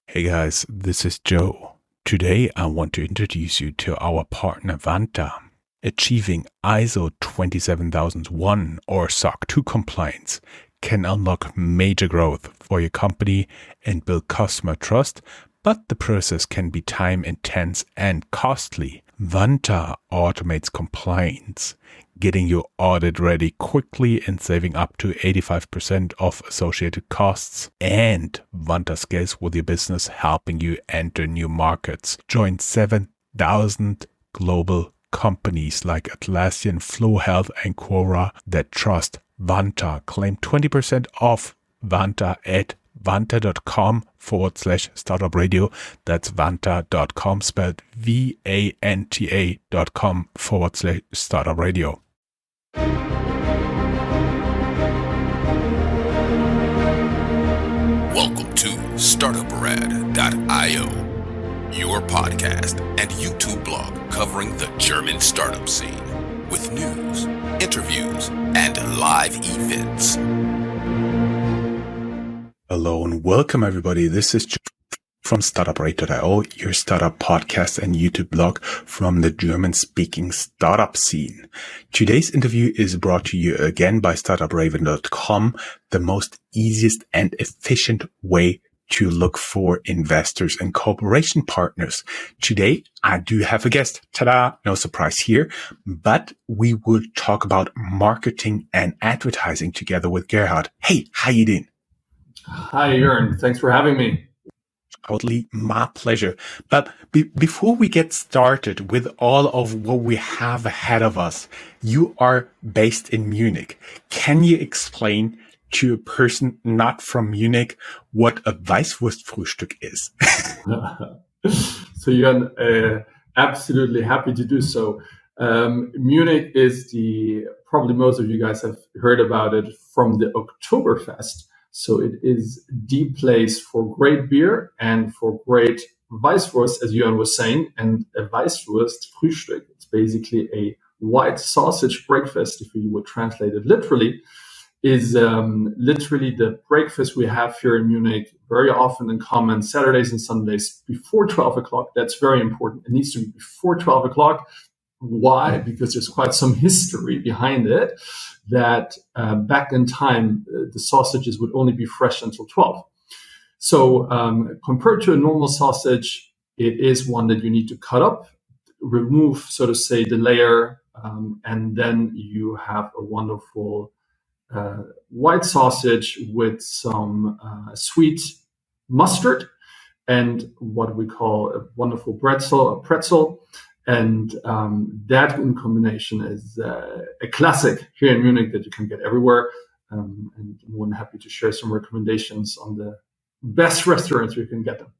Hey guys, this is Joe. Today I want to introduce you to our partner Vanta. Achieving ISO 27001 or SOC 2 compliance can unlock major growth for your company and build customer trust, but the process can be time intense and costly. Vanta automates compliance, getting your audit ready quickly and saving up to 85% of associated costs. And Vanta scales with your business, helping you enter new markets. Join 7,000 global companies like Atlassian, Flow Health, and Quora that trust Vanta. Claim 20% off Vanta at vanta.com/startupradio. That's vanta.com, spelled vanta.com/startupradio. Welcome to Startuprad.io, your podcast and YouTube blog covering the German startup scene with news, interviews, and live events. Hello and welcome everybody. This is from Startuprad.io, your startup podcast and YouTube blog from the German-speaking startup scene. Today's interview is brought to you again by Startupraven.com, the most easiest and efficient way to look for investors and cooperation partners. Today, I do have a guest. Ta-da! No surprise here, but we will talk about marketing and advertising together with Gerhard. Hey, how you doing? Hi, Jörn. Thanks for having me. Totally my pleasure. But before we get started with all of what we have ahead of us, you are based in Munich. Can you explain to a person not from Munich what a Weißwurstfrühstück is? So, Jörn, absolutely happy to do so. Munich is probably most of you guys have heard about it from the Oktoberfest. So it is the place for great beer and for great Weißwurst, as Jörn was saying. And a Weißwurstfrühstück, it's basically a white sausage breakfast, if you would translate it literally, is literally the breakfast we have here in Munich very often in common Saturdays and Sundays before 12 o'clock. That's very important. It needs to be before 12 o'clock. Why? Because there's quite some history behind it that back in time, the sausages would only be fresh until 12. So compared to a normal sausage, it is one that you need to cut up, remove, so to say, the layer, and then you have a wonderful white sausage with some sweet mustard and what we call a wonderful pretzel. And that in combination is a classic here in Munich that you can get everywhere. And I'm more than happy to share some recommendations on the best restaurants you can get them.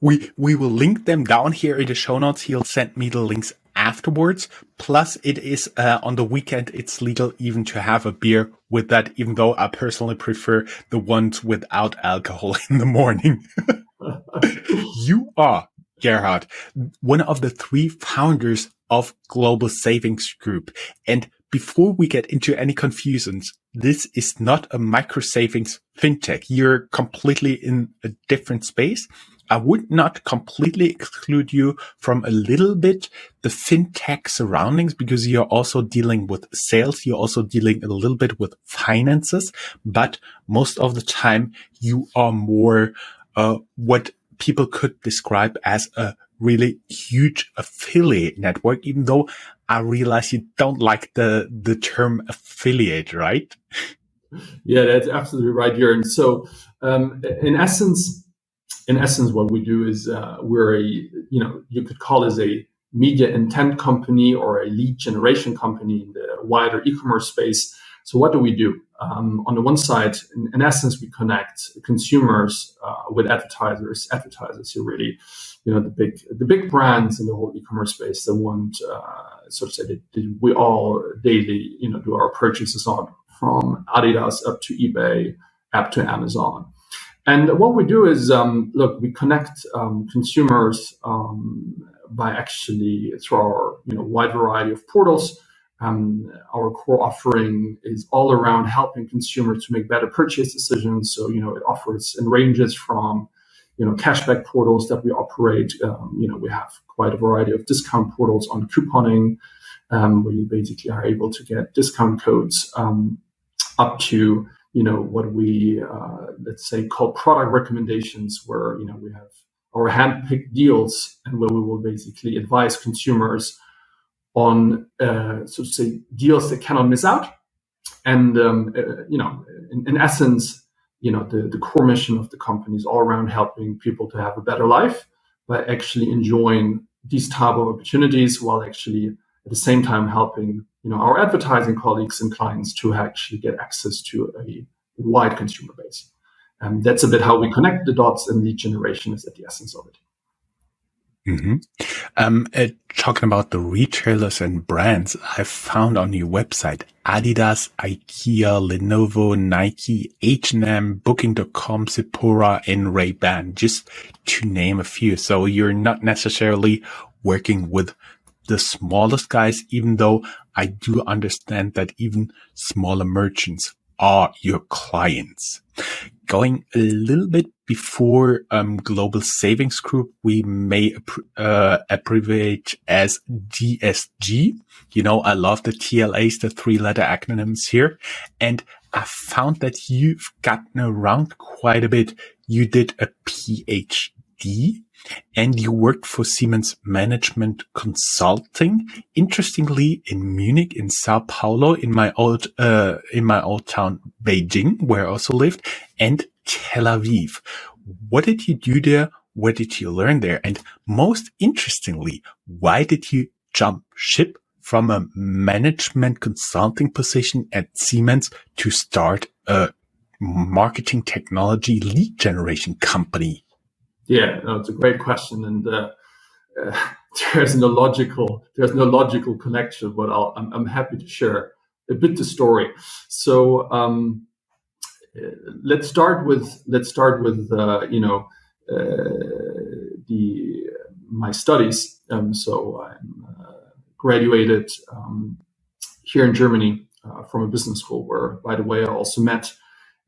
We will link them down here in the show notes. He'll send me the links afterwards. Plus, it is on the weekend, it's legal even to have a beer with that, even though I personally prefer the ones without alcohol in the morning. You are, Gerhard, one of the 3 founders of Global Savings Group. And before we get into any confusions, this is not a micro savings fintech. You're completely in a different space. I would not completely exclude you from a little bit the fintech surroundings because you're also dealing with sales. You're also dealing a little bit with finances, but most of the time you are more what people could describe as a really huge affiliate network, even though I realize you don't like the term affiliate, right? Yeah, that's absolutely right, Jörn. So in essence, what we do is we're you could call us a media intent company or a lead generation company in the wider e-commerce space. So what do we do? On the one side, in essence, we connect consumers with advertisers. Advertisers who really, the big brands in the whole e-commerce space that want, so to say, that we all daily, do our purchases on, from Adidas up to eBay, up to Amazon. And what we do is, we connect consumers by actually through our wide variety of portals. Our core offering is all around helping consumers to make better purchase decisions. So, it offers and ranges from cashback portals that we operate. We have quite a variety of discount portals on couponing, where you basically are able to get discount codes up to what we let's say call product recommendations, where we have our hand-picked deals, and where we will basically advise consumers on so to say deals they cannot miss out. And in essence, the core mission of the company is all around helping people to have a better life by actually enjoying these type of opportunities, while actually at the same time helping our advertising colleagues and clients to actually get access to a wide consumer base. And that's a bit how we connect the dots, and lead generation is at the essence of it. Mm-hmm. Talking about the retailers and brands, I found on your website Adidas, IKEA, Lenovo, Nike, H&M, Booking.com, Sephora, and Ray-Ban, just to name a few. So you're not necessarily working with the smallest guys, even though I do understand that even smaller merchants are your clients. Going a little bit before Global Savings Group, we may abbreviate as DSG. I love the TLAs, the 3-letter acronyms here. And I found that you've gotten around quite a bit. You did a PhD, and you worked for Siemens Management Consulting. Interestingly, in Munich, in Sao Paulo, in my old town, Beijing, where I also lived, and Tel Aviv. What did you do there? What did you learn there? And most interestingly, why did you jump ship from a management consulting position at Siemens to start a marketing technology lead generation company? Yeah, no, it's a great question, and there's no logical connection, but I'm happy to share a bit the story. So let's start with my studies. So I'm graduated here in Germany from a business school, where, by the way, I also met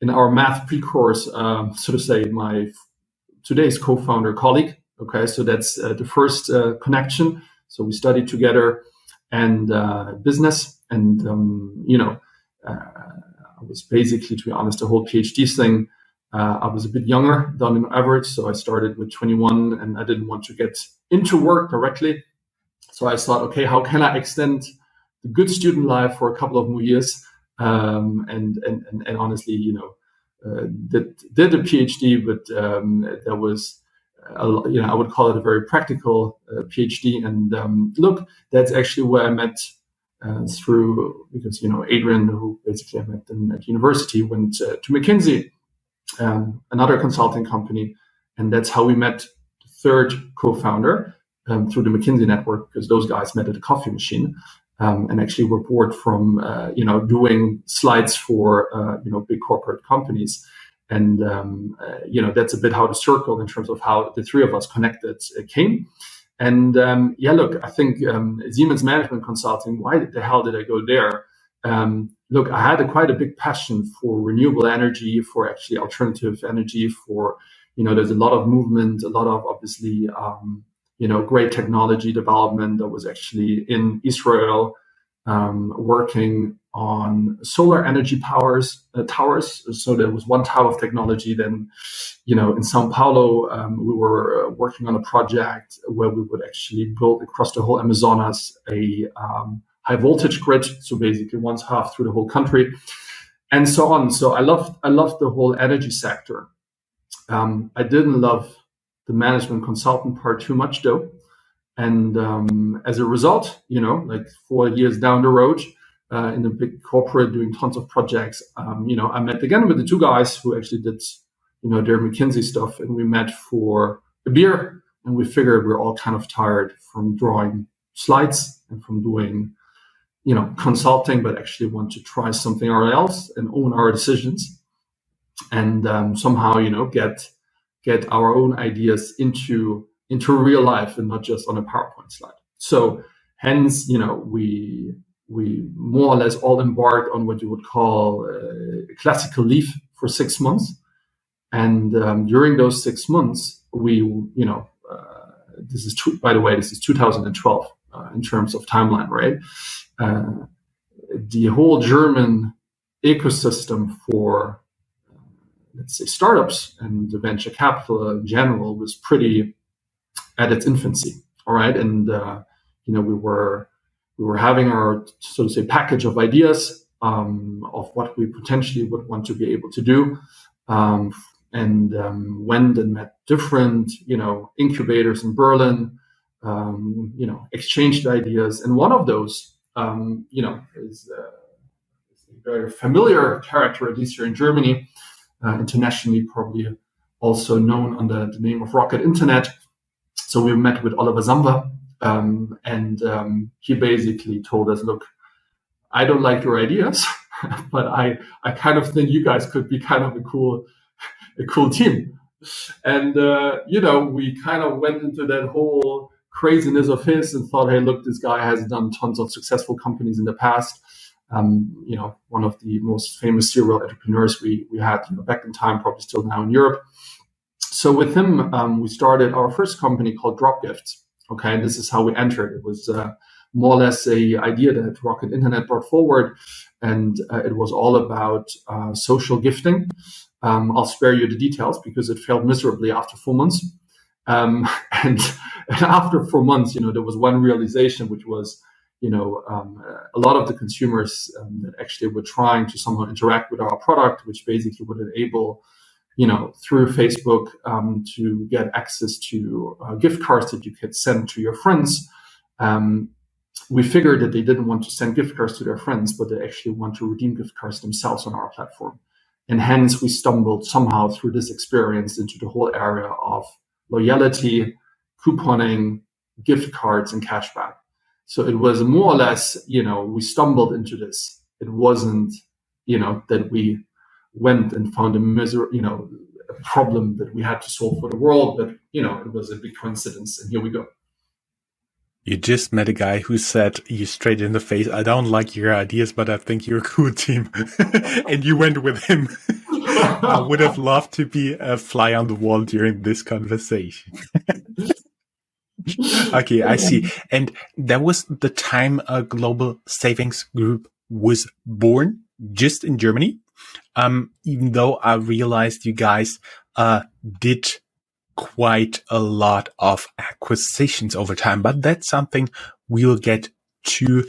in our math pre-course, so to say, my today's co-founder colleague. Okay, so that's the first connection. So we studied together, and business, and I was basically, to be honest, the whole PhD thing. I was a bit younger than on average, so I started with 21, and I didn't want to get into work directly. So I thought, okay, how can I extend the good student life for a couple of more years? And honestly, did a PhD, but that was, I would call it a very practical PhD. And look, that's actually where I met through, because Adrian, who basically I met at university, went to McKinsey, another consulting company, and that's how we met the third co-founder through the McKinsey network, because those guys met at a coffee machine. And actually were bored from doing slides for big corporate companies, and that's a bit how the circle, in terms of how the three of us connected, came. And look, I think Siemens Management Consulting. Why the hell did I go there? Look, I had quite a big passion for renewable energy, for actually alternative energy, for there's a lot of movement, a lot of obviously. Great technology development. That was actually in Israel, working on solar energy towers. So there was one type of technology. Then, in Sao Paulo, we were working on a project where we would actually build across the whole Amazonas a high voltage grid. So basically, one half through the whole country, and so on. So I loved the whole energy sector. I didn't love the management consultant part too much, though. And as a result, like 4 years down the road, in a big corporate doing tons of projects, I met again with the two guys who actually did, their McKinsey stuff. And we met for a beer, and we figured we're all kind of tired from drawing slides and from doing, consulting, but actually want to try something else and own our decisions, and somehow, get our own ideas into real life, and not just on a PowerPoint slide. So hence, we more or less all embarked on what you would call a classical leave for 6 months. And during those 6 months, we, this is, by the way, this is 2012 in terms of timeline, right? The whole German ecosystem for, let's say, startups and the venture capital in general was pretty at its infancy. All right, and we were having our, so to say, package of ideas of what we potentially would want to be able to do, and went and met different incubators in Berlin, exchanged ideas, and one of those is a very familiar character, at least here in Germany, internationally probably also known under the name of Rocket Internet. So we met with Oliver Samba, and he basically told us, look, I don't like your ideas, but I kind of think you guys could be kind of a cool team. And, we kind of went into that whole craziness of his and thought, hey, look, this guy has done tons of successful companies in the past. One of the most famous serial entrepreneurs we had back in time, probably still now in Europe. So with him, we started our first company called Drop Gifts. Okay, and this is how we entered. It was more or less a idea that Rocket Internet brought forward, and it was all about social gifting. I'll spare you the details because it failed miserably after 4 months. And after 4 months, there was one realization, which was, a lot of the consumers that actually were trying to somehow interact with our product, which basically would enable, through Facebook to get access to gift cards that you could send to your friends. We figured that they didn't want to send gift cards to their friends, but they actually want to redeem gift cards themselves on our platform. And hence we stumbled somehow through this experience into the whole area of loyalty, couponing, gift cards, and cashback. So it was more or less, we stumbled into this. It wasn't, that we went and found a problem that we had to solve for the world, but, it was a big coincidence. And here we go. You just met a guy who said you straight in the face, I don't like your ideas, but I think you're a cool team. And you went with him. I would have loved to be a fly on the wall during this conversation. Okay, I see. And that was the time a global savings group was born, just in Germany. Even though I realized you guys did quite a lot of acquisitions over time, but that's something we'll get to.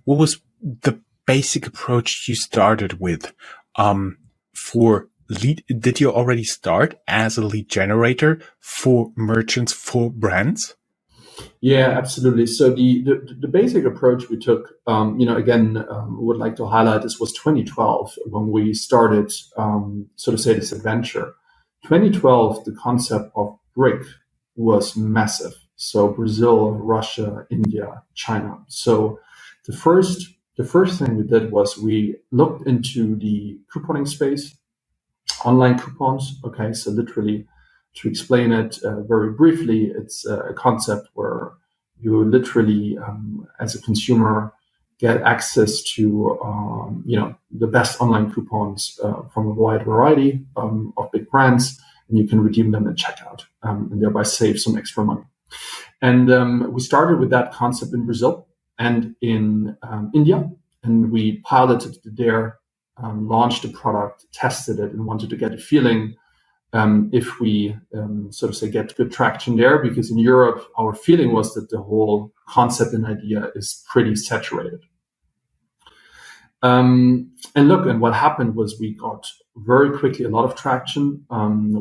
What was the basic approach you started with for lead? Did you already start as a lead generator for merchants, for brands? Yeah, absolutely. So the basic approach we took, would like to highlight, this was 2012 when we started, so to say, this adventure. 2012, the concept of BRIC was massive. So Brazil, Russia, India, China. So the first thing we did was we looked into the couponing space, online coupons. Okay, so literally, to explain it very briefly, it's a concept where you literally, as a consumer, get access to the best online coupons from a wide variety of big brands, and you can redeem them at checkout and thereby save some extra money. And we started with that concept in Brazil and in India, and we piloted it there, launched the product, tested it, and wanted to get a feeling if we, so to say, get good traction there, because in Europe, our feeling was that the whole concept and idea is pretty saturated. And what happened was we got very quickly a lot of traction.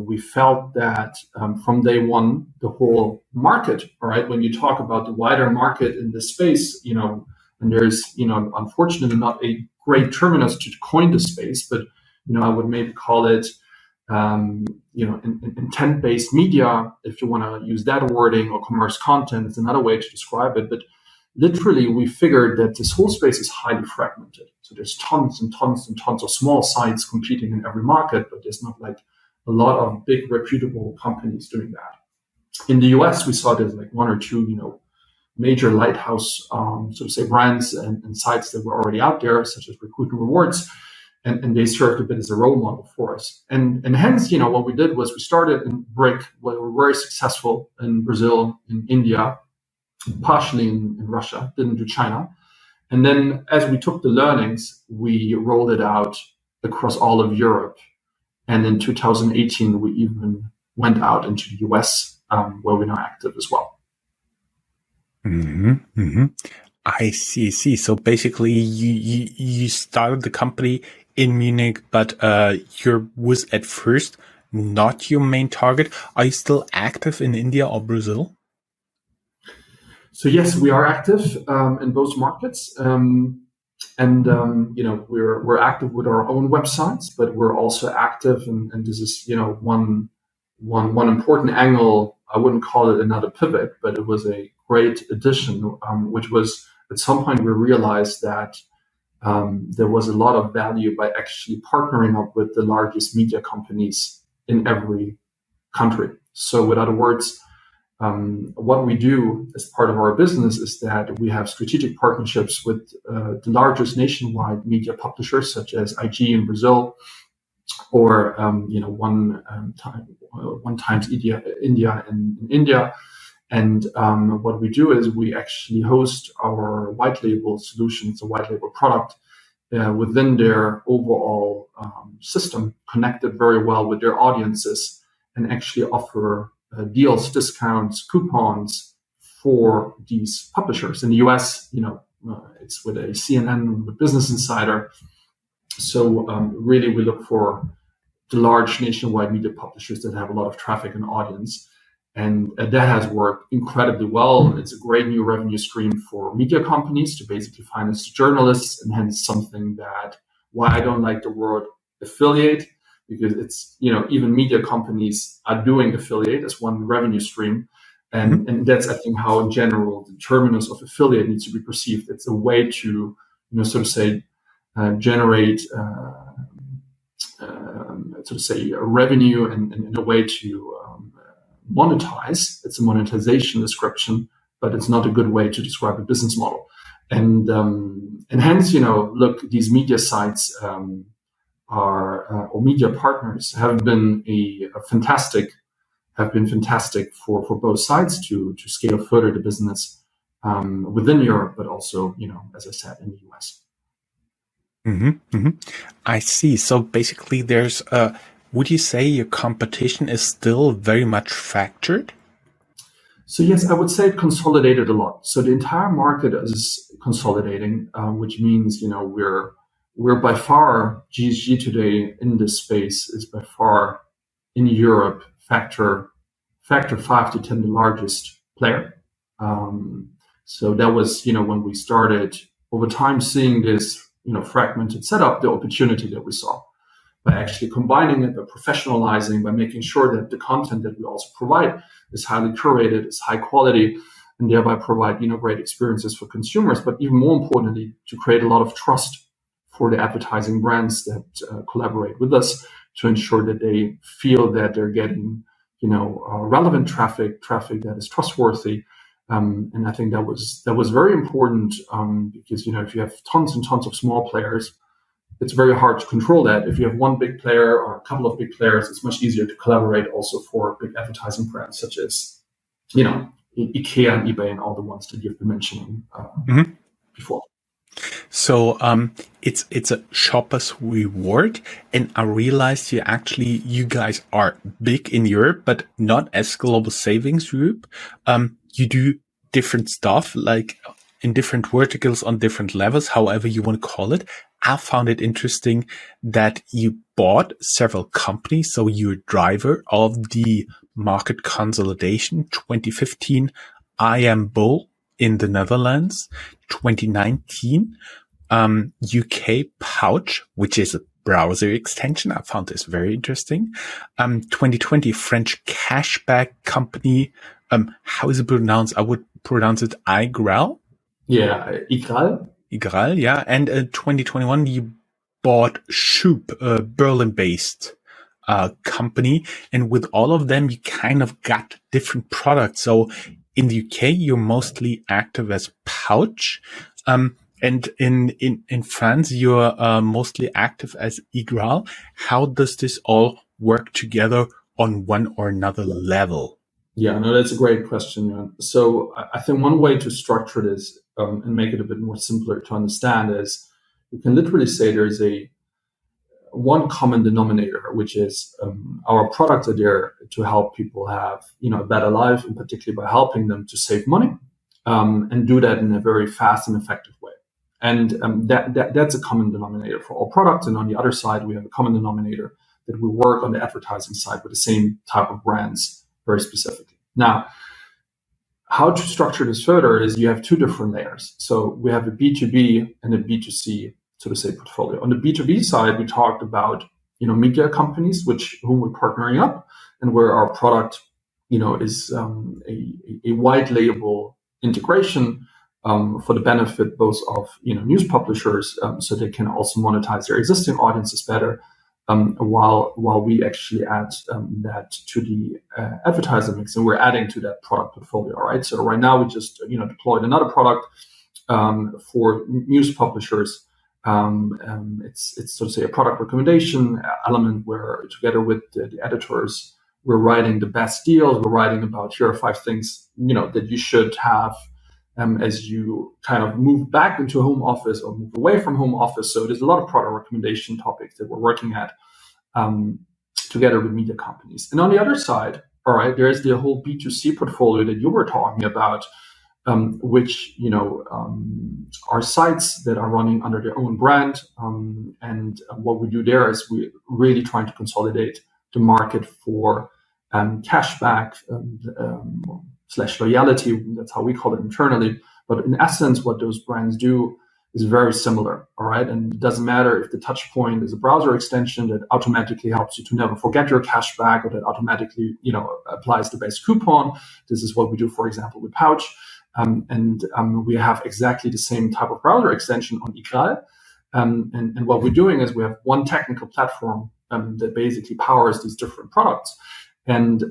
We felt that from day one, the whole market, all right, when you talk about the wider market in this space, and there's, unfortunately not a great terminus to coin the space, but, I would maybe call it, intent-based media, if you want to use that wording, or commerce content is another way to describe it. But literally, we figured that this whole space is highly fragmented. So there's tons and tons and tons of small sites competing in every market, but there's not like a lot of big reputable companies doing that. In the US, we saw there's like one or two, major lighthouse, so to say, brands and sites that were already out there, such as Recruit and Rewards. and they served a bit as a role model for us. And hence, what we did was we started in BRIC, where we were very successful in Brazil, in India, partially in Russia, didn't do China. And then as we took the learnings, we rolled it out across all of Europe. And in 2018, we even went out into the US, where we're now active as well. Mm-hmm, mm-hmm. I see. So basically, you started the company in Munich, but your was at first not your main target. Are you still active in India or Brazil? So yes, we are active in both markets, we're active with our own websites, but we're also active, and this is one important angle. I wouldn't call it another pivot, but it was a great addition, which was at some point we realized that there was a lot of value by actually partnering up with the largest media companies in every country. So, in other words, what we do as part of our business is that we have strategic partnerships with the largest nationwide media publishers, such as IG in Brazil, or One Times India in India. And what we do is we actually host our white label solutions, a white label product within their overall system, connected very well with their audiences, and actually offer deals, discounts, coupons for these publishers. In the US, it's with a CNN, with Business Insider. So really, we look for the large nationwide media publishers that have a lot of traffic and audience. And that has worked incredibly well. It's a great new revenue stream for media companies to basically finance journalists, and hence something that why I don't like the word affiliate, because it's, even media companies are doing affiliate as one revenue stream. And that's, I think, how in general the terminus of affiliate needs to be perceived. It's a way to, generate a revenue and a way to monetize. It's a monetization description, but it's not a good way to describe a business model. And hence, look, these media sites or media partners have been fantastic for both sides to scale further the business within Europe, but also, as I said, in the US. Mm-hmm, mm-hmm. I see. So basically, there's would you say your competition is still very much fractured? So yes, I would say it consolidated a lot. So the entire market is consolidating, which means we're by far, GSG today in this space is by far in Europe factor 5 to 10 the largest player. So that was when we started over time seeing this fragmented setup, the opportunity that we saw by actually combining it, by professionalizing, by making sure that the content that we also provide is highly curated, is high quality, and thereby provide great experiences for consumers. But even more importantly, to create a lot of trust for the advertising brands that collaborate with us, to ensure that they feel that they're getting relevant traffic that is trustworthy. And I think that was very important because if you have tons and tons of small players, it's very hard to control that. If you have one big player or a couple of big players, it's much easier to collaborate also for big advertising brands such as IKEA and eBay and all the ones that you've been mentioning before. So it's a shopper's reward, and I realized you guys are big in Europe, but not as Global Savings Group. You do different stuff, like in different verticals on different levels, however you want to call it. I found it interesting that you bought several companies. So you're a driver of the market consolidation. 2015, I Am Bull in the Netherlands. 2019, UK Pouch, which is a browser extension. I found this very interesting. 2020, French cashback company. How is it pronounced? I would pronounce it Igral. Yeah, Igral. Igral, yeah. And 2021, you bought Shoop, a Berlin-based company. And with all of them, you kind of got different products. So in the UK, you're mostly active as Pouch. And And in France, you're mostly active as Igral. How does this all work together on one or another level? Yeah, no, that's a great question. Jan. So I think one way to structure this and make it a bit more simpler to understand is you can literally say there's a one common denominator, which is our products are there to help people have a better life, and particularly by helping them to save money and do that in a very fast and effective way. And that's a common denominator for all products. And on the other side, we have a common denominator that we work on the advertising side with the same type of brands very specifically. Now, how to structure this further is you have two different layers. So we have a B2B and a B2C, so to say, portfolio. On the B2B side, we talked about media companies whom we're partnering up, and where our product is a white label integration for the benefit both of news publishers, so they can also monetize their existing audiences better, while we actually add that to the advertiser mix, and we're adding to that product portfolio. Right. So right now we just deployed another product for news publishers. It's so to say a product recommendation element where together with the editors we're writing the best deals. We're writing about here are 5 things that you should have as you kind of move back into home office or move away from home office. So there's a lot of product recommendation topics that we're working at together with media companies. And on the other side, all right, there's the whole B2C portfolio that you were talking about, which are sites that are running under their own brand. And what we do there is we're really trying to consolidate the market for cashback / loyalty. That's how we call it internally. But in essence, what those brands do is very similar. All right. And it doesn't matter if the touch point is a browser extension that automatically helps you to never forget your cashback, or that automatically, applies the best coupon. This is what we do, for example, with Pouch. And we have exactly the same type of browser extension on Igral. And what we're doing is we have one technical platform that basically powers these different products. And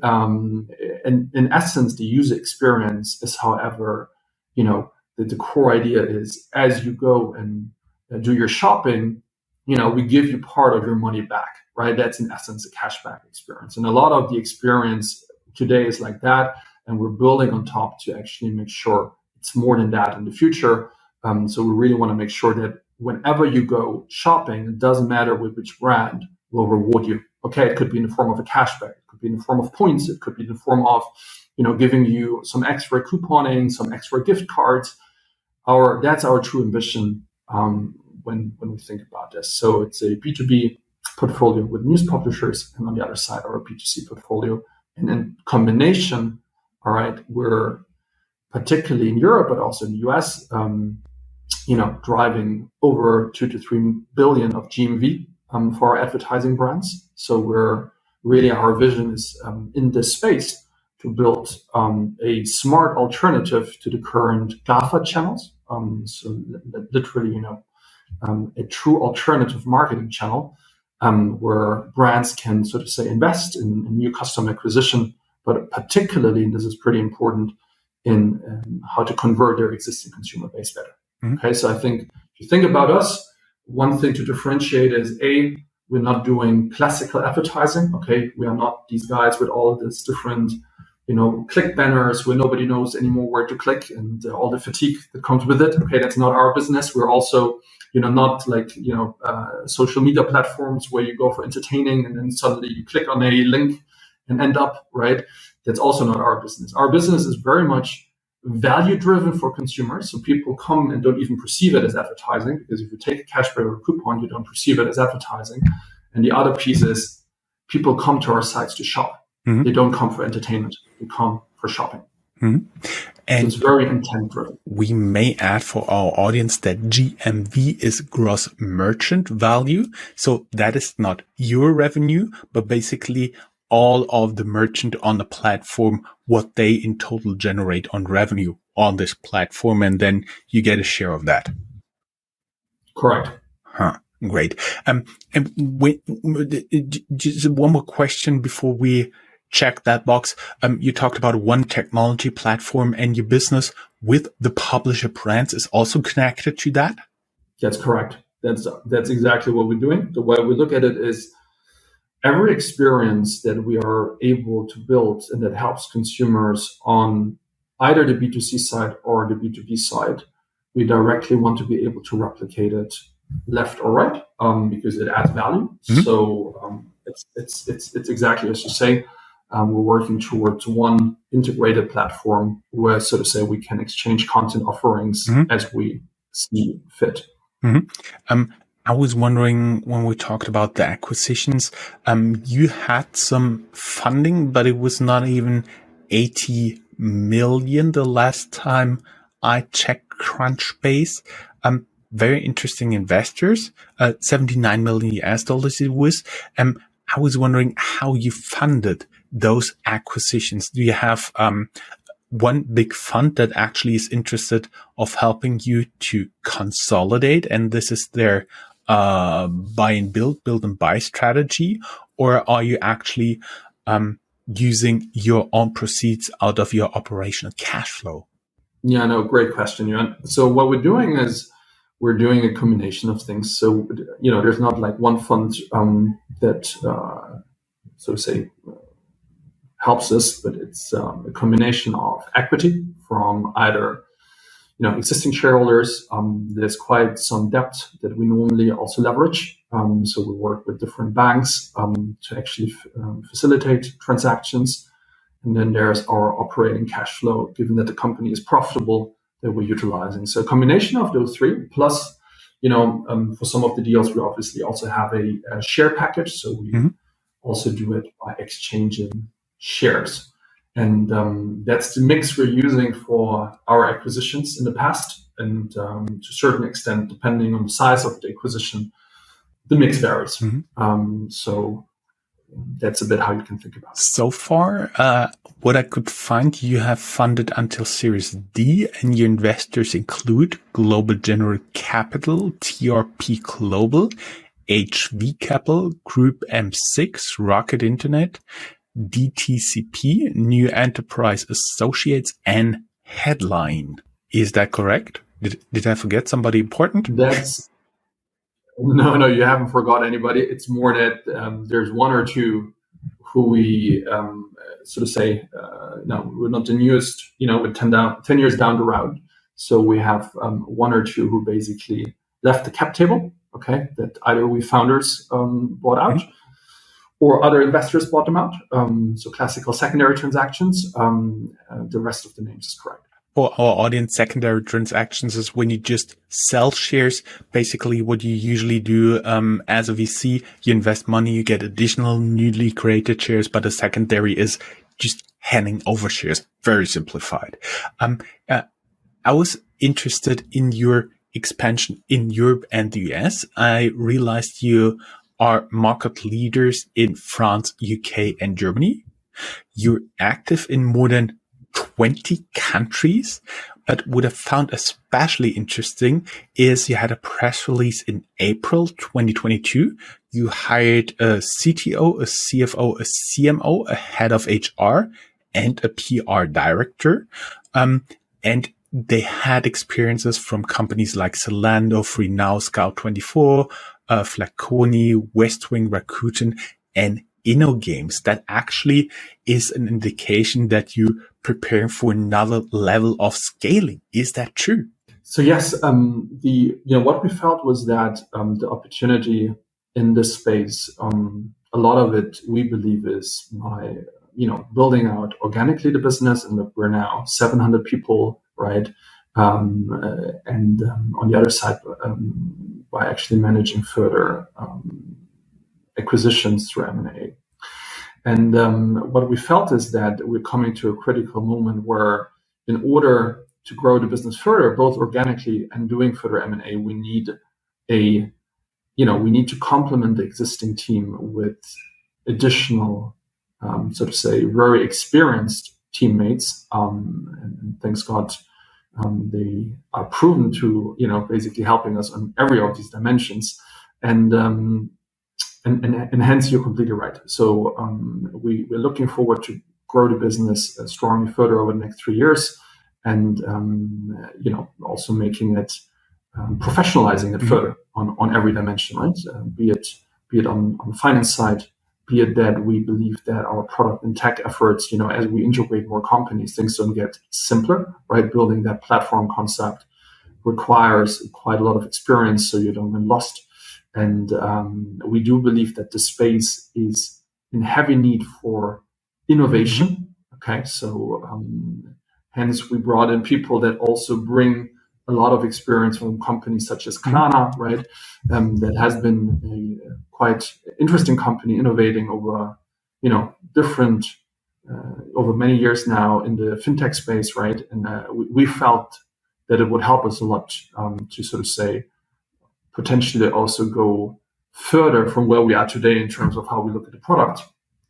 in essence, the user experience is, however, the core idea is as you go and do your shopping, we give you part of your money back, right? That's in essence a cashback experience. And a lot of the experience today is like that. And we're building on top to actually make sure it's more than that in the future. So we really want to make sure that whenever you go shopping, it doesn't matter with which brand will reward you. Okay, it could be in the form of a cashback, it could be in the form of points, it could be in the form of, giving you some extra couponing, some extra gift cards. That's our true ambition when we think about this. So it's a B2B portfolio with news publishers, and on the other side, our B2C portfolio. And in combination, all right, we're particularly in Europe, but also in the US, driving over 2 to 3 billion of GMV for our advertising brands. So our vision is in this space to build a smart alternative to the current GAFA channels. So literally, a true alternative marketing channel where brands can sort of say invest in new customer acquisition, but particularly, and this is pretty important, in how to convert their existing consumer base better. Mm-hmm. Okay, so I think if you think about us, one thing to differentiate is we're not doing classical advertising. Okay, we are not these guys with all of these different, click banners where nobody knows anymore where to click and all the fatigue that comes with it. Okay, that's not our business. We're also, not like social media platforms where you go for entertaining and then suddenly you click on a link and end up right. That's also not our business. Our business is very much value driven for consumers. So people come and don't even perceive it as advertising, because if you take a cashback or a coupon, you don't perceive it as advertising. And the other piece is people come to our sites to shop. Mm-hmm. They don't come for entertainment. They come for shopping. Mm-hmm. And so it's very intent driven. We may add for our audience that GMV is gross merchant value. So that is not your revenue, but basically all of the merchant on the platform, what they in total generate on revenue on this platform, and then you get a share of that. Correct. Great. And just one more question before we check that box. You talked about one technology platform, and your business with the publisher brands is also connected to that. That's correct. That's exactly what we're doing. The way we look at it is every experience that we are able to build and that helps consumers on either the B2C side or the B2B side, we directly want to be able to replicate it left or right, because it adds value. Mm-hmm. So it's exactly as you say. We're working towards one integrated platform where, so to say, we can exchange content offerings as we see fit. I was wondering, when we talked about the acquisitions, you had some funding, but it was not even 80 million the last time I checked Crunchbase. Very interesting investors, 79 million US dollars it was. I was wondering how you funded those acquisitions. Do you have one big fund that actually is interested of helping you to consolidate, and this is their buy and build and buy strategy? Or are you actually using your own proceeds out of your operational cash flow? Yeah, no, great question, Yuan. So what we're doing is we're doing a combination of things. So, there's not like one fund that, so to say, helps us, but it's a combination of equity from either existing shareholders. There's quite some debt that we normally also leverage. So we work with different banks to actually facilitate transactions. And then there's our operating cash flow, given that the company is profitable, that we're utilizing. So a combination of those three, plus, for some of the deals, we obviously also have a share package. So we also do it by exchanging shares. And that's the mix we're using for our acquisitions in the past. And to a certain extent, depending on the size of the acquisition, the mix varies. So that's a bit how you can think about it. So far, what I could find, you have funded until Series D, and your investors include Global General Capital, TRP Global, HV Capital, Group M6, Rocket Internet, DTCP, New Enterprise Associates, and Headline. Is that correct? Did I forget somebody important? No, you haven't forgot anybody. It's more that there's one or two who we sort of say, no, we're not the newest, we're 10 years down the road. So we have one or two who basically left the cap table, okay, that either we founders bought out or other investors bought them out. So classical secondary transactions. The rest of the names is correct. For our audience, secondary transactions is when you just sell shares. Basically, what you usually do as a VC, you invest money, you get additional newly created shares, but a secondary is just handing over shares. Very simplified. I was interested in your expansion in Europe and the US. I realized you are market leaders in France, UK, and Germany. You're active in more than 20 countries, but what I found especially interesting is you had a press release in April 2022. You hired a CTO, a CFO, a CMO, a head of HR, and a PR director. And they had experiences from companies like Zalando, FreeNow, Scout24, Flaconi, Westwing, Rakuten, and InnoGames. That actually is an indication that you preparing for another level of scaling. Is that true? So yes, what we felt was that the opportunity in this space, a lot of it we believe is by building out organically the business, and that we're now 700 people, right? And on the other side, by actually managing further acquisitions through M&A. And what we felt is that we're coming to a critical moment where, in order to grow the business further, both organically and doing further M&A, we need to complement the existing team with additional, so to say, very experienced teammates. And thanks God, they are proven to, basically helping us on every of these dimensions. And and hence you're completely right. So we're looking forward to grow the business strongly further over the next 3 years, and also making it professionalizing it further on every dimension, right? Be it on the finance side, be it that we believe that our product and tech efforts, as we integrate more companies, things don't get simpler, right? Building that platform concept requires quite a lot of experience, so you don't get lost. And we do believe that the space is in heavy need for innovation. Okay, so hence we brought in people that also bring a lot of experience from companies such as Klarna, right? That has been a quite interesting company, innovating over, different over many years now in the fintech space, right? And we felt that it would help us a lot to sort of say potentially also go further from where we are today in terms of how we look at the product,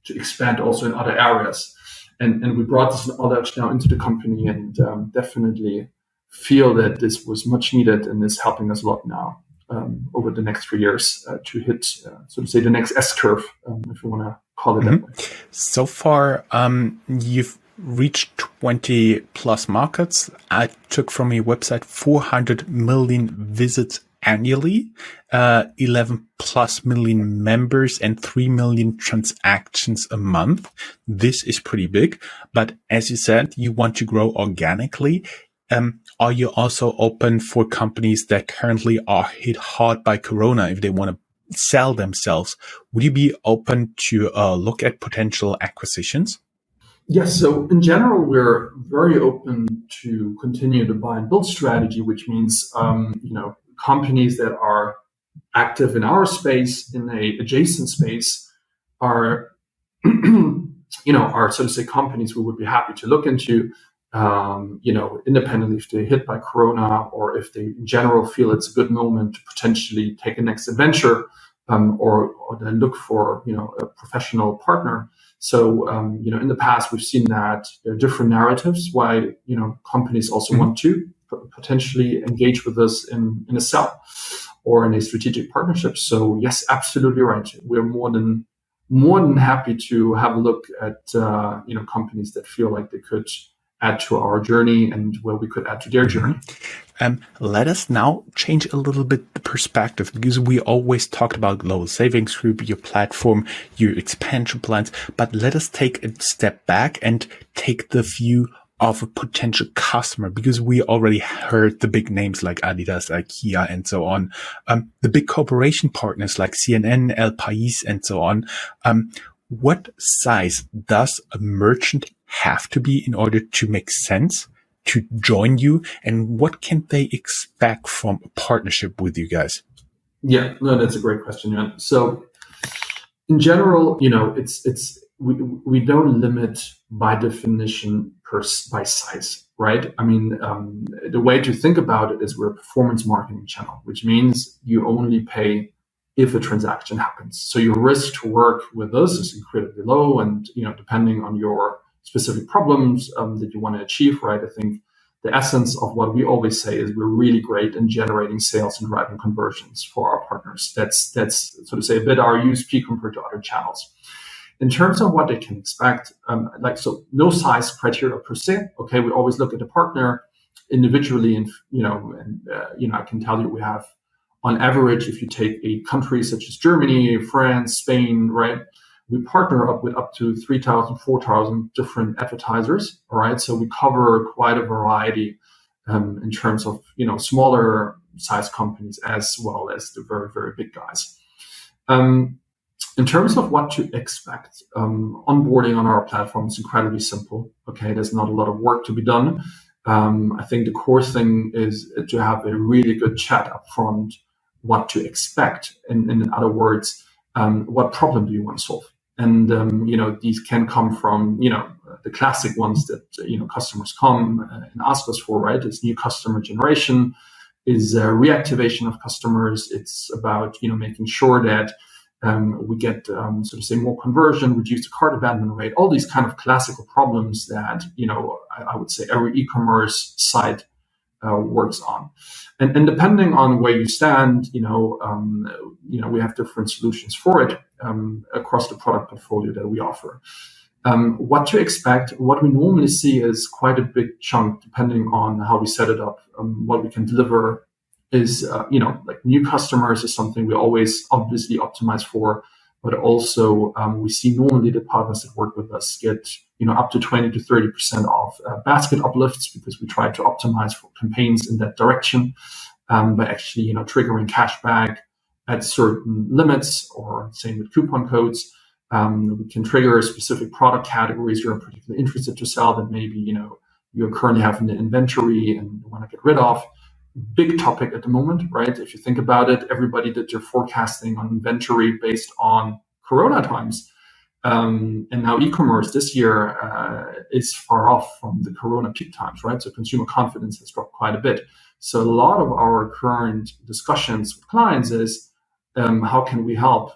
to expand also in other areas. And we brought this knowledge now into the company, and definitely feel that this was much needed and is helping us a lot now over the next 3 years to hit, so to say, the next S curve, if you want to call it that way. So far, you've reached 20 plus markets. I took from your website 400 million visits annually, 11 plus million members, and 3 million transactions a month. This is pretty big. But as you said, you want to grow organically. Are you also open for companies that currently are hit hard by Corona if they want to sell themselves? Would you be open to look at potential acquisitions? Yes. So in general, we're very open to continue the buy and build strategy, which means, companies that are active in our space, in a adjacent space, are, are, so to say, companies we would be happy to look into, independently if they're hit by Corona, or if they in general feel it's a good moment to potentially take a next adventure, or then look for, a professional partner. So, in the past, we've seen that there are different narratives why, companies also want to potentially engage with us in a sell or in a strategic partnership. So yes, absolutely right. We're more than happy to have a look at, companies that feel like they could add to our journey and where we could add to their journey. Let us now change a little bit the perspective, because we always talked about Global Savings Group, your platform, your expansion plans, but let us take a step back and take the view of a potential customer, because we already heard the big names like Adidas, IKEA, and so on, the big corporation partners like CNN, El País, and so on. What size does a merchant have to be in order to make sense to join you, and what can they expect from a partnership with you guys? Yeah, no, that's a great question, Jan. So in general, we don't limit by definition by size, right? I mean, the way to think about it is we're a performance marketing channel, which means you only pay if a transaction happens. So your risk to work with us is incredibly low, and depending on your specific problems that you want to achieve, right? I think the essence of what we always say is we're really great in generating sales and driving conversions for our partners. That's so to say a bit our USP compared to other channels. In terms of what they can expect, no size criteria per se. Okay, we always look at the partner individually, and I can tell you we have, on average, if you take a country such as Germany, France, Spain, right, we partner up with up to 3,000, 4,000 different advertisers. All right, so we cover quite a variety in terms of smaller size companies as well as the very, very big guys. In terms of what to expect, onboarding on our platform is incredibly simple. Okay, there's not a lot of work to be done. I think the core thing is to have a really good chat up front, what to expect, and in other words, what problem do you want to solve? And these can come from the classic ones that customers come and ask us for, right? It's new customer generation, is reactivation of customers. It's about making sure that we get so to say more conversion, reduce the cart abandonment rate, all these kind of classical problems that I would say every e-commerce site works on. And depending on where you stand, we have different solutions for it across the product portfolio that we offer. What to expect, what we normally see is quite a big chunk, depending on how we set it up. What we can deliver is, like new customers is something we always obviously optimize for, but also we see normally the partners that work with us get, up to 20 to 30% off basket uplifts, because we try to optimize for campaigns in that direction by actually, triggering cashback at certain limits, or same with coupon codes. We can trigger specific product categories you're particularly interested to sell that maybe, you currently have in the inventory and want to get rid of. Big topic at the moment, right? If you think about it, everybody did their forecasting on inventory based on Corona times. And now e-commerce this year is far off from the Corona peak times, right? So consumer confidence has dropped quite a bit. So a lot of our current discussions with clients is how can we help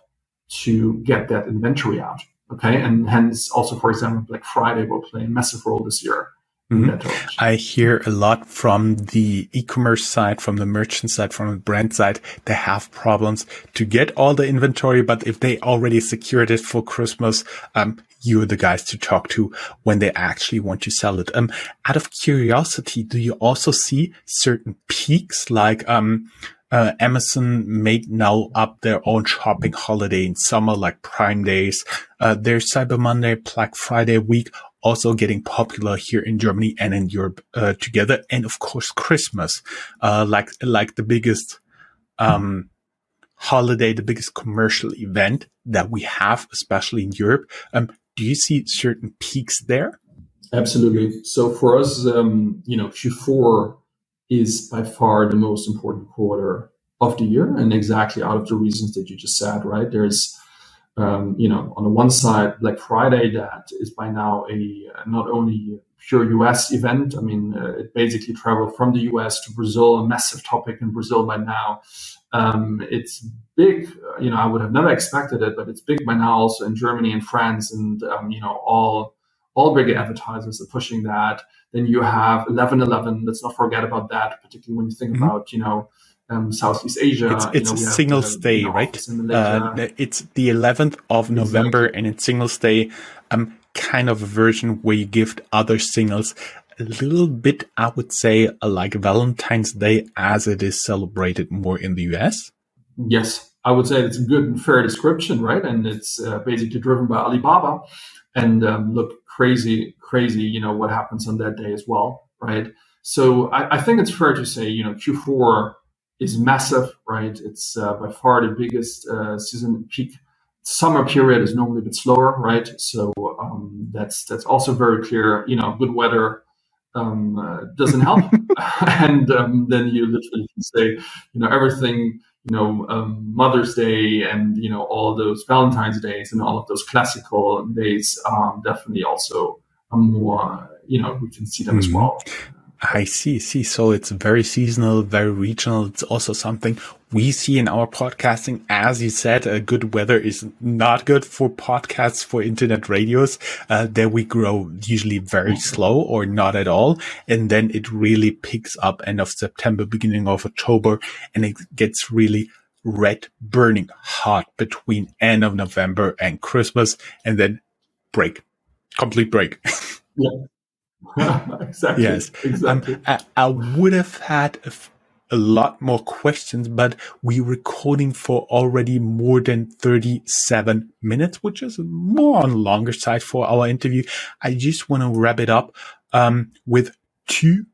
to get that inventory out? Okay. And hence also, for example, Black Friday will play a massive role this year. I hear a lot from the e-commerce side, from the merchant side, from the brand side. They have problems to get all the inventory, but if they already secured it for Christmas, you're the guys to talk to when they actually want to sell it. Out of curiosity, do you also see certain peaks like, Amazon made now up their own shopping holiday in summer, like Prime Days. There's Cyber Monday, Black Friday week, also getting popular here in Germany and in Europe together. And of course, Christmas, like the biggest holiday, the biggest commercial event that we have, especially in Europe. Do you see certain peaks there? Absolutely. So for us, Q4 is by far the most important quarter of the year, and exactly out of the reasons that you just said, right? There's, on the one side, Black Friday, that is by now a not only pure US event. I mean, it basically traveled from the US to Brazil, a massive topic in Brazil by now. It's big, I would have never expected it, but it's big by now also in Germany and France, and, all big advertisers are pushing that. Then you have 11/11. Let's not forget about that, particularly when you think about, Southeast Asia. It's a Singles Day, right? It's the 11th of November, and it's Singles Day, kind of a version where you gift other singles a little bit, I would say, like Valentine's Day, as it is celebrated more in the US. Yes, I would say it's a good and fair description, right? And it's basically driven by Alibaba. And look, crazy, what happens on that day as well, right? So I think it's fair to say, Q4 is massive, right? It's by far the biggest season peak. Summer period is normally a bit slower, right? So that's also very clear. Good weather doesn't help, and then you literally can say, everything. Mother's Day and, all those Valentine's Days and all of those classical days definitely also more, we can see them as well. I see. So it's very seasonal, very regional. It's also something we see in our podcasting. As you said, good weather is not good for podcasts, for internet radios. There we grow usually very slow or not at all. And then it really picks up end of September, beginning of October, and it gets really red, burning hot between end of November and Christmas, and then complete break. Yeah. Exactly. Yes. Exactly. I would have had a lot more questions, but we're recording for already more than 37 minutes, which is more on the longer side for our interview. I just want to wrap it up with two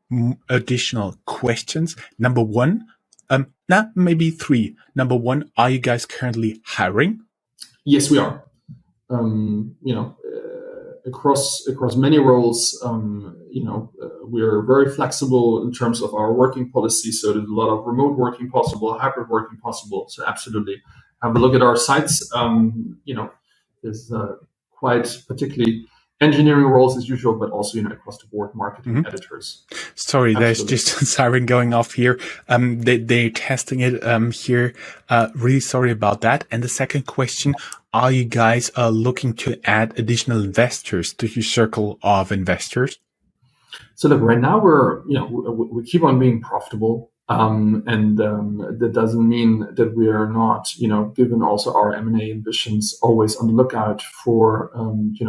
additional questions. Number one, maybe three. Number one, are you guys currently hiring? Yes, we are. Across many roles, we're very flexible in terms of our working policy. So there's a lot of remote working possible, hybrid working possible. So absolutely, have a look at our sites. There's quite particularly engineering roles as usual, but also across the board marketing editors. Sorry, absolutely. There's just a siren going off here. They're testing it here. Really sorry about that. And the second question: are you guys looking to add additional investors to your circle of investors? So look, right now we keep on being profitable, and that doesn't mean that we are not, given also our M&A ambitions, always on the lookout for,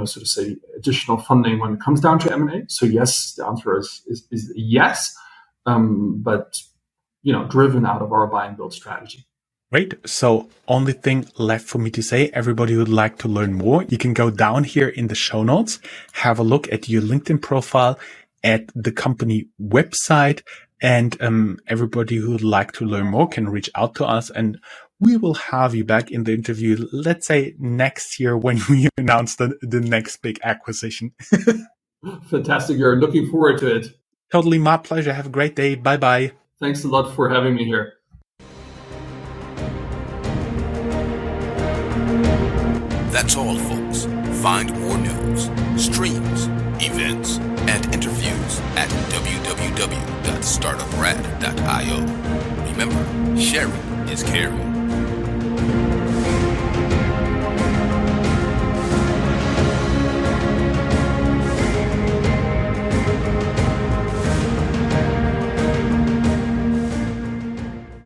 sort of say additional funding when it comes down to M&A. So yes, the answer is yes, but driven out of our buy and build strategy. Great. So only thing left for me to say, everybody who would like to learn more, you can go down here in the show notes, have a look at your LinkedIn profile, at the company website, and everybody who would like to learn more can reach out to us, and we will have you back in the interview, let's say next year when we announce the next big acquisition. Fantastic. You're looking forward to it. Totally my pleasure. Have a great day. Bye-bye. Thanks a lot for having me here. That's all, folks. Find more news, streams, events, and interviews at www.startuprad.io. Remember, sharing is caring.